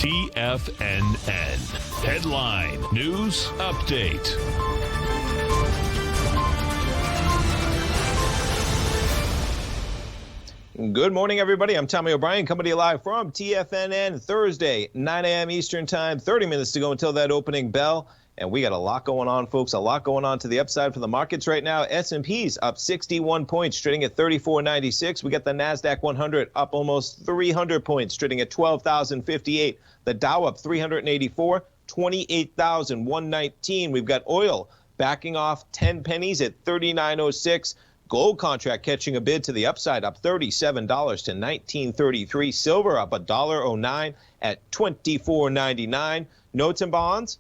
TFNN. Headline News Update. Good morning, everybody. I'm Tommy O'Brien, coming to you live from TFNN, Thursday, 9 a.m. Eastern Time. 30 minutes to go until that opening bell. And we got a lot going on, folks. A lot going on to the upside for the markets right now. S&P's up 61 points, trading at 34.96. We got the NASDAQ 100 up almost 300 points, trading at 12,058. The Dow up 384, 28,119. We've got oil backing off 10 pennies at 39.06. Gold contract catching a bid to the upside, up $37 to $19.33. Silver up $1.09 at $24.99. Notes and bonds,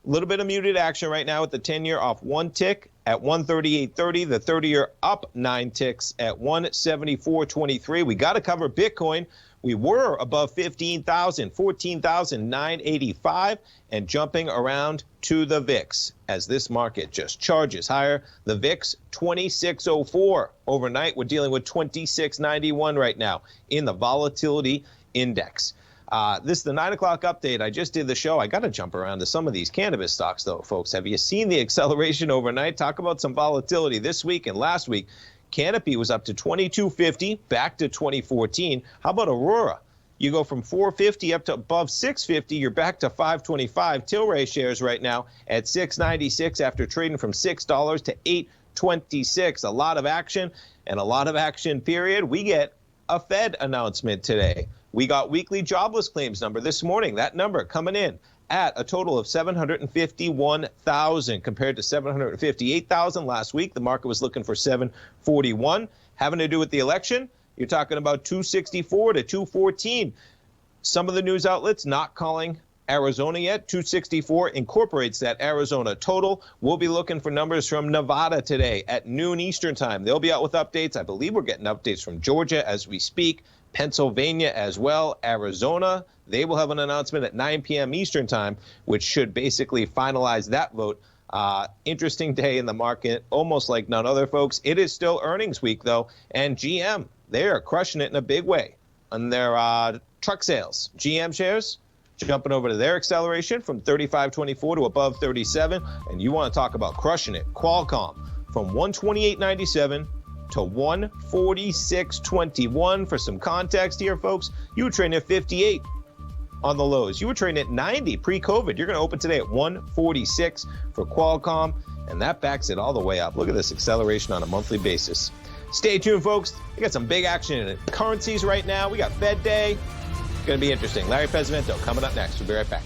a little bit of muted action right now with the 10-year off one tick at 138.30. The 30-year up 9 ticks at 174.23. We got to cover Bitcoin. We were above 15,000, 14,985, and jumping around to the VIX as this market just charges higher. The VIX 2604 overnight. We're dealing with 2691 right now in the volatility index. This is the 9 o'clock update. I just did the show. I got to jump around to some of these cannabis stocks, though, folks. Have you seen the acceleration overnight? Talk about some volatility this week and last week. Canopy was up to 2250, back to 2014. How about Aurora? You go from 450 up to above 650. You're back to 525. Tilray shares right now at 696 after trading from $6 to $8.26. A lot of action and a lot of action period. We get a Fed announcement today. We got weekly jobless claims number this morning. That number coming in at a total of 751,000 compared to 758,000 last week. The market was looking for 741. Having to do with the election, you're talking about 264 to 214. Some of the news outlets not calling Arizona yet. 264 incorporates that Arizona total. We'll be looking for numbers from Nevada today at noon Eastern time. They'll be out with updates. I believe we're getting updates from Georgia as we speak. Pennsylvania as well. Arizona, they will have an announcement at 9 p.m. Eastern time, which should basically finalize that vote. Interesting day in the market, almost like none other, folks. It is still earnings week, though, and GM, they are crushing it in a big way on their truck sales. GM shares jumping over to their acceleration from 35.24 to above 37, and you want to talk about crushing it. Qualcomm from 128.97 to 146.21. For some context here, folks, you were trading at 58 on the lows. You were trading at 90 pre-COVID. You're going to open today at 146 for Qualcomm, and that backs it all the way up. Look at this acceleration on a monthly basis. Stay tuned, folks. We got some big action in currencies right now. We got Fed Day. It's going to be interesting. Larry Pesavento coming up next. We'll be right back.